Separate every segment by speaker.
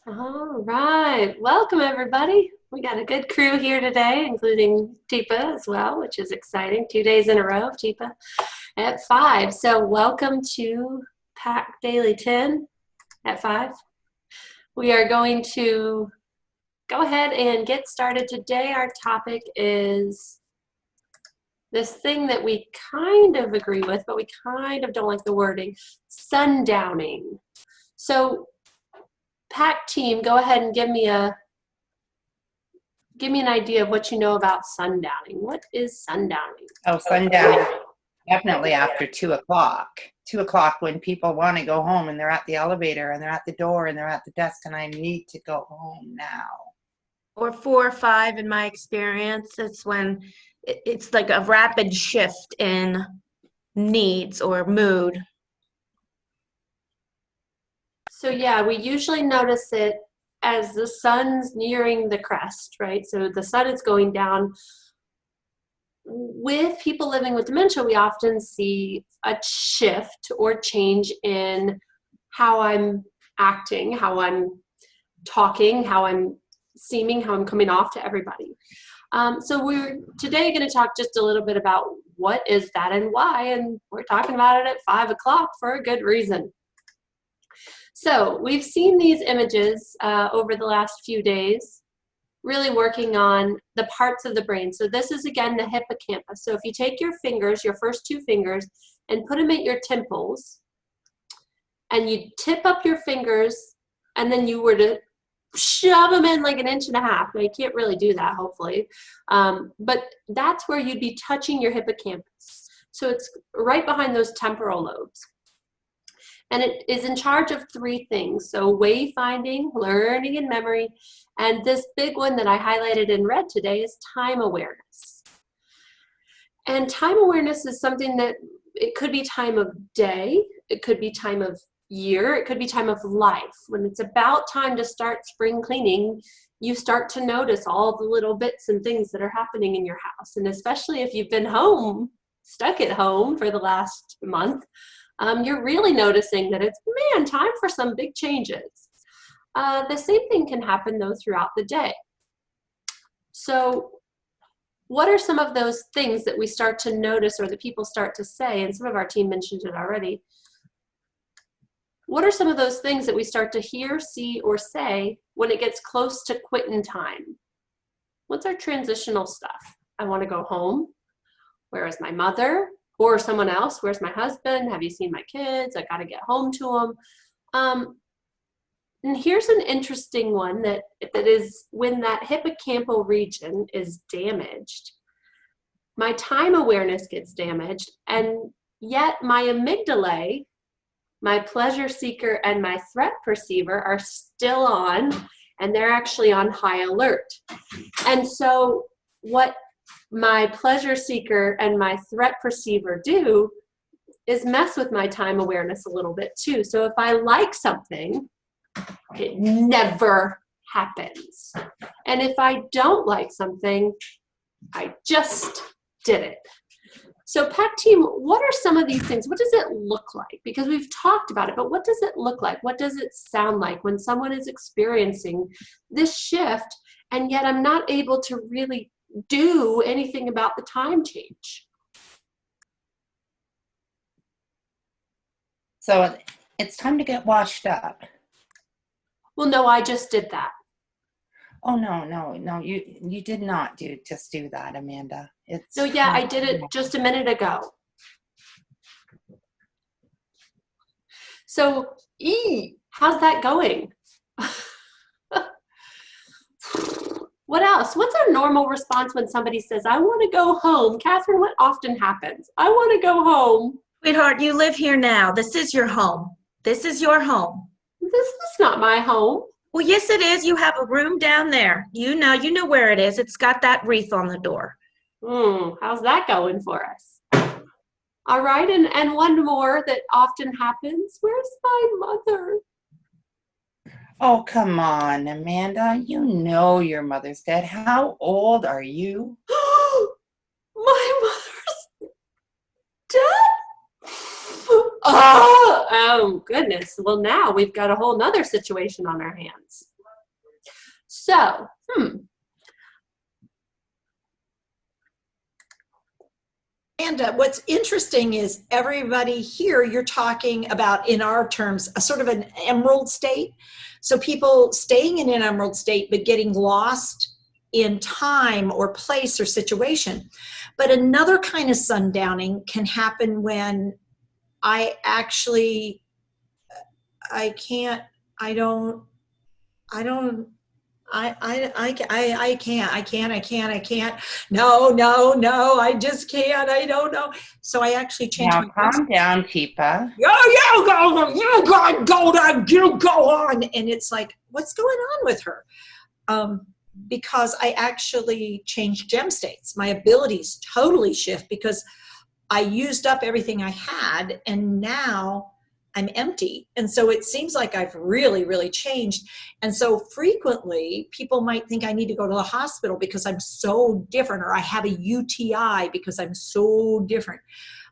Speaker 1: All right. Welcome, everybody. We got a good crew here today, including Teepa as well, which is exciting. 2 days in a row of Teepa at 5. So welcome to PAC Daily 10 at 5. We are going to go ahead and get started. Today our topic is this thing that we kind of agree with, but we kind of don't like the wording, sundowning. So PAC team, go ahead and give me an idea of what you know about sundowning. What is sundowning?
Speaker 2: Oh, sundown, definitely after 2 o'clock. 2 o'clock when people want to go home and they're at the elevator and they're at the door and they're at the desk and I need to go home now.
Speaker 3: Or 4 or 5 in my experience. It's when it's like a rapid shift in needs or mood.
Speaker 1: So yeah, we usually notice it as the sun's nearing the crest, right? So the sun is going down. With people living with dementia, we often see a shift or change in how I'm acting, how I'm talking, how I'm seeming, how I'm coming off to everybody. So we're today going to talk just a little bit about what is that and why, and we're talking about it at 5 o'clock for a good reason. So we've seen these images over the last few days, really working on the parts of the brain. So this is, again, the hippocampus. So if you take your fingers, your first 2 fingers, and put them at your temples, and you tip up your fingers, and then you were to shove them in like 1.5 inches. Now, you can't really do that, hopefully, but that's where you'd be touching your hippocampus. So it's right behind those temporal lobes. And it is in charge of 3 things. So wayfinding, learning, and memory. And this big one that I highlighted in red today is time awareness. And time awareness is something that it could be time of day, it could be time of year, it could be time of life. When it's about time to start spring cleaning, you start to notice all the little bits and things that are happening in your house. And especially if you've been home, stuck at home for the last month, you're really noticing that it's, man, time for some big changes. The same thing can happen, though, throughout the day. So what are some of those things that we start to notice or that people start to say, and some of our team mentioned it already, what are some of those things that we start to hear, see, or say when it gets close to quitting time? What's our transitional stuff? I want to go home. Where is my mother? Or someone else, where's my husband? Have you seen my kids? I got to get home to them. And here's an interesting one that is when that hippocampal region is damaged, my time awareness gets damaged, and yet my amygdala, my pleasure seeker, and my threat perceiver are still on, and they're actually on high alert. And so what my pleasure seeker and my threat perceiver do is mess with my time awareness a little bit too. So if I like something, it never happens. And if I don't like something, I just did it. So PAC team, what are some of these things? What does it look like? Because we've talked about it, but what does it look like? What does it sound like when someone is experiencing this shift and yet I'm not able to really do anything about the time change?
Speaker 2: So it's time to get washed up.
Speaker 1: Well, no, I just did that.
Speaker 2: Oh, no, you did not just do that, Amanda.
Speaker 1: No, yeah, I did it just a minute ago. So, how's that going? What else? What's our normal response when somebody says, I want to go home? Catherine, what often happens? I want to go home.
Speaker 3: Sweetheart, you live here now. This is your home. This is your home.
Speaker 1: This is not my home.
Speaker 3: Well, yes, it is. You have a room down there. You know where it is. It's got that wreath on the door.
Speaker 1: How's that going for us? All right, and one more that often happens. Where's my mother?
Speaker 2: Oh, come on, Amanda. You know your mother's dead. How old are you?
Speaker 1: My mother's dead? Oh, goodness. Well, now we've got a whole nother situation on our hands. So,
Speaker 4: And what's interesting is everybody here, you're talking about, in our terms, a sort of an emerald state. So people staying in an emerald state, but getting lost in time or place or situation. But another kind of sundowning can happen when I actually, I can't, I don't, I don't, I can't. No, I just can't. I don't know. So I actually changed
Speaker 2: Now,
Speaker 4: my
Speaker 2: calm down, Teepa.
Speaker 4: you go on. And it's like, what's going on with her? Because I actually changed gem states. My abilities totally shift because I used up everything I had, and now I'm empty. And so it seems like I've really, really changed. And so frequently people might think I need to go to the hospital because I'm so different, or I have a UTI because I'm so different.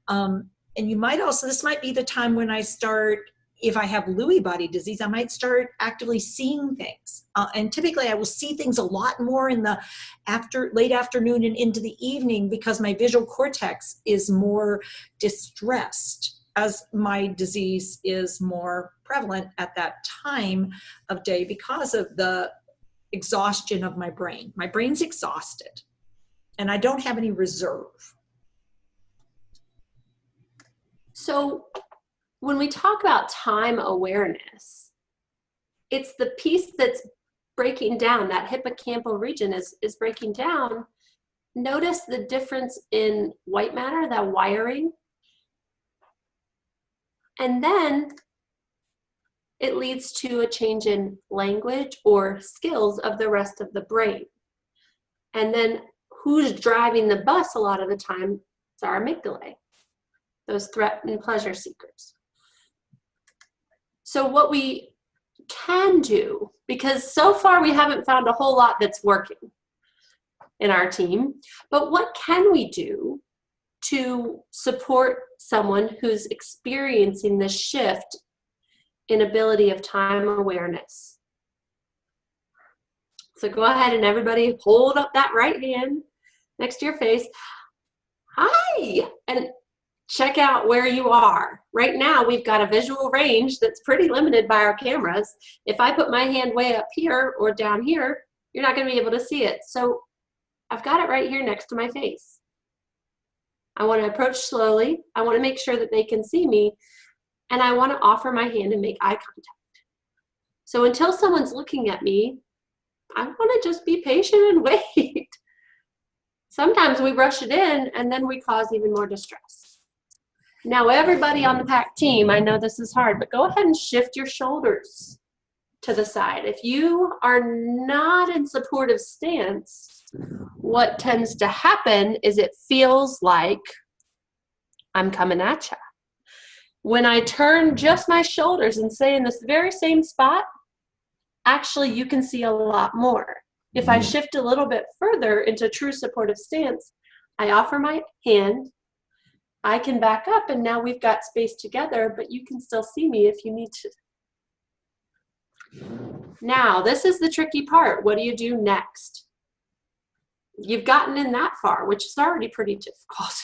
Speaker 4: And you might also, this might be the time when I start, if I have Lewy body disease, I might start actively seeing things. And typically I will see things a lot more in the late afternoon and into the evening because my visual cortex is more distressed, as my disease is more prevalent at that time of day because of the exhaustion of my brain. My brain's exhausted and I don't have any reserve.
Speaker 1: so when we talk about time awareness, it's the piece that's breaking down, that hippocampal region is breaking down. Notice the difference in white matter, that wiring. And then it leads to a change in language or skills of the rest of the brain. And then who's driving the bus a lot of the time? It's our amygdala, those threat and pleasure seekers. So what we can do, because so far we haven't found a whole lot that's working in our team, but what can we do to support someone who's experiencing this shift in ability of time awareness? So go ahead and everybody hold up that right hand next to your face. Hi, and check out where you are. Right now we've got a visual range that's pretty limited by our cameras. If I put my hand way up here or down here, you're not going to be able to see it. So I've got it right here next to my face. I want to approach slowly. I want to make sure that they can see me, and I want to offer my hand and make eye contact. So until someone's looking at me, I want to just be patient and wait. Sometimes we rush it in and then we cause even more distress. Now everybody on the PAC team, I know this is hard, but go ahead and shift your shoulders to the side. If you are not in supportive stance, what tends to happen is it feels like I'm coming at you. When I turn just my shoulders and stay in this very same spot, actually you can see a lot more. If I shift a little bit further into true supportive stance, I offer my hand, I can back up, and now we've got space together, but you can still see me if you need to. Now, this is the tricky part. What do you do next? You've gotten in that far, which is already pretty difficult.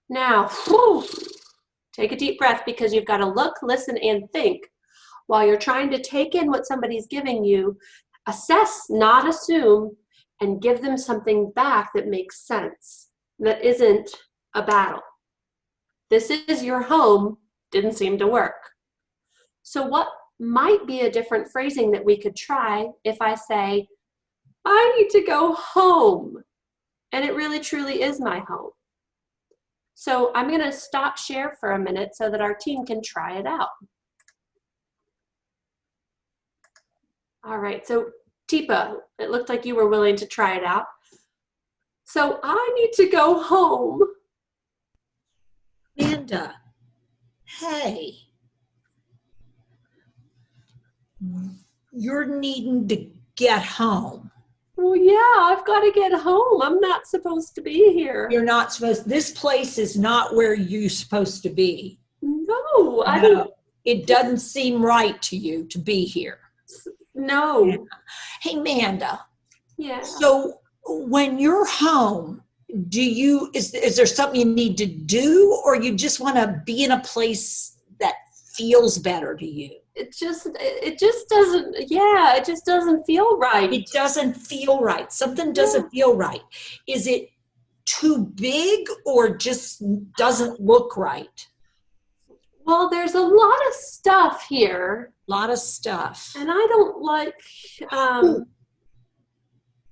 Speaker 1: Now, take a deep breath, because you've got to look, listen, and think while you're trying to take in what somebody's giving you, assess, not assume, and give them something back that makes sense, that isn't a battle. This is your home, didn't seem to work. So what might be a different phrasing that we could try if I say, I need to go home, and it really truly is my home. So I'm going to stop share for a minute so that our team can try it out. All right, so Teepa, it looked like you were willing to try it out. So I need to go home.
Speaker 4: Amanda, hey, you're needing to get home.
Speaker 1: Well, yeah, I've got to get home. I'm not supposed to be here.
Speaker 4: You're not supposed, this place is not where you're supposed to be.
Speaker 1: No, I don't.
Speaker 4: It doesn't seem right to you to be here.
Speaker 1: No.
Speaker 4: Hey, Manda.
Speaker 1: Yeah.
Speaker 4: So when you're home, is there something you need to do, or you just want to be in a place that feels better to you?
Speaker 1: It just doesn't, yeah, it just doesn't feel right.
Speaker 4: It doesn't feel right. Something doesn't feel right. Is it too big or just doesn't look right?
Speaker 1: Well, there's a lot of stuff here.
Speaker 4: A lot of stuff.
Speaker 1: And I don't like,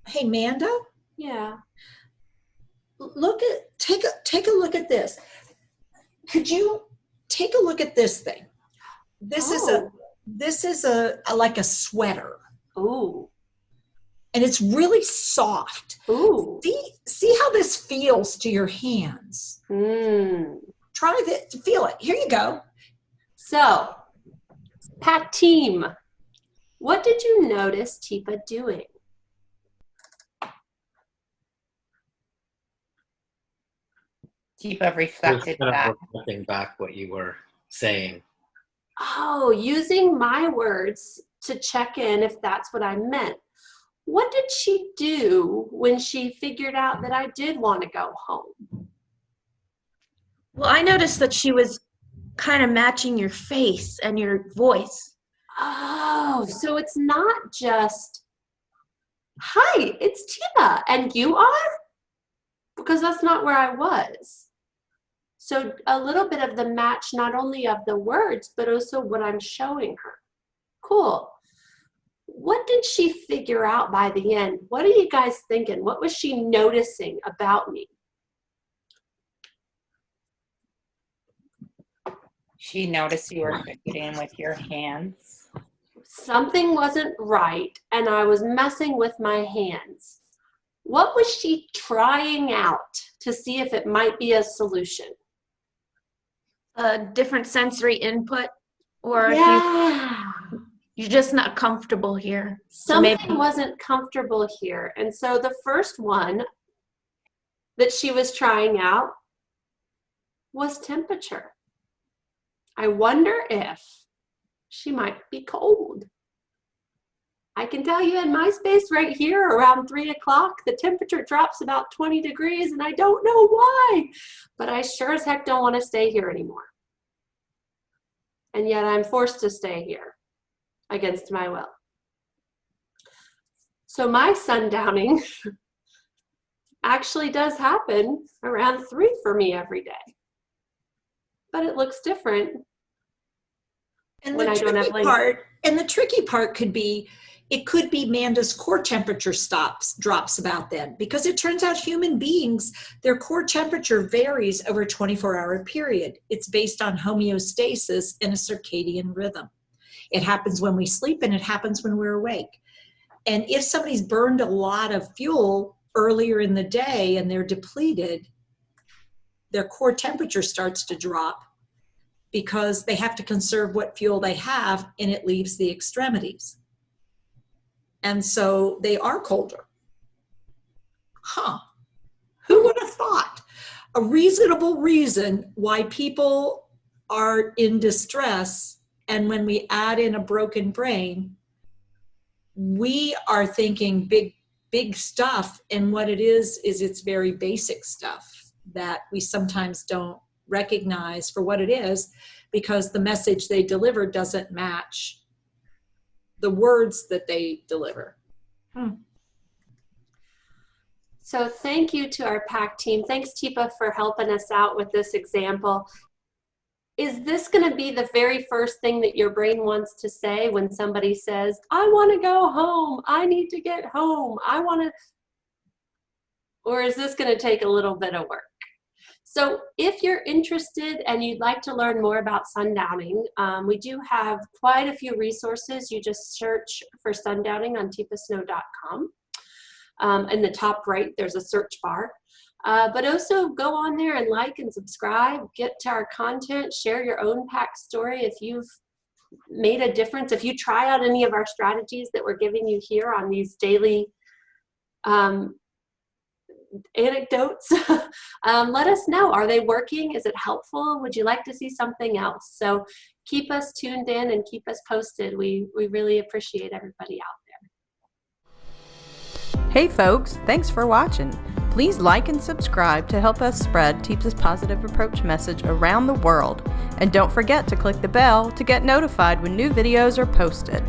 Speaker 4: Hey, Manda,
Speaker 1: yeah.
Speaker 4: take a look at this. Could you take a look at this thing? This is like a sweater.
Speaker 1: Ooh.
Speaker 4: And it's really soft.
Speaker 1: Ooh.
Speaker 4: See how this feels to your hands. Try to feel it. Here you go.
Speaker 1: So, PAC Team, what did you notice Teepa doing?
Speaker 2: Teepa reflected back.
Speaker 5: Reflecting back what you were saying.
Speaker 1: Oh, using my words to check in if that's what I meant. What did she do when she figured out that I did want to go home?
Speaker 3: Well, I noticed that she was kind of matching your face and your voice.
Speaker 1: Oh, so it's not just, hi, it's Teepa, and you are? Because that's not where I was. So a little bit of the match, not only of the words, but also what I'm showing her. Cool. What did she figure out by the end? What are you guys thinking? What was she noticing about me?
Speaker 2: She noticed you were fidgeting with your hands.
Speaker 1: Something wasn't right, and I was messing with my hands. What was she trying out to see if it might be a solution?
Speaker 3: A different sensory input, or
Speaker 1: Yeah.
Speaker 3: if you're just not comfortable here.
Speaker 1: Something wasn't comfortable here. And so the first one that she was trying out was temperature. I wonder if she might be cold. I can tell you in my space right here around 3 o'clock, the temperature drops about 20 degrees and I don't know why, but I sure as heck don't want to stay here anymore. And yet I'm forced to stay here against my will. So my sundowning actually does happen around 3 for me every day. But it looks different
Speaker 4: And
Speaker 1: when I don't have
Speaker 4: the tricky part could be, it could be Manda's core temperature drops about then, because it turns out human beings, their core temperature varies over a 24-hour period. It's based on homeostasis and a circadian rhythm. It happens when we sleep and it happens when we're awake. And if somebody's burned a lot of fuel earlier in the day and they're depleted, their core temperature starts to drop because they have to conserve what fuel they have and it leaves the extremities. And so they are colder. Huh. Who would have thought? A reasonable reason why people are in distress, and when we add in a broken brain, we are thinking big stuff, and what it is it's very basic stuff that we sometimes don't recognize for what it is, because the message they deliver doesn't match the words that they deliver.
Speaker 1: So thank you to our PAC team. Thanks, Teepa, for helping us out with this example. Is this going to be the very first thing that your brain wants to say when somebody says, I want to go home, I need to get home, I want to, or is this going to take a little bit of work? So if you're interested and you'd like to learn more about sundowning, we do have quite a few resources. You just search for sundowning on teepasnow.com. In the top right, there's a search bar. But also go on there and like and subscribe, get to our content, share your own PAC story if you've made a difference. If you try out any of our strategies that we're giving you here on these daily anecdotes. Let us know. Are they working? Is it helpful? Would you like to see something else? So keep us tuned in and keep us posted. We really appreciate everybody out there.
Speaker 6: Hey folks, thanks for watching. Please like and subscribe to help us spread Teepa's positive approach message around the world. And don't forget to click the bell to get notified when new videos are posted.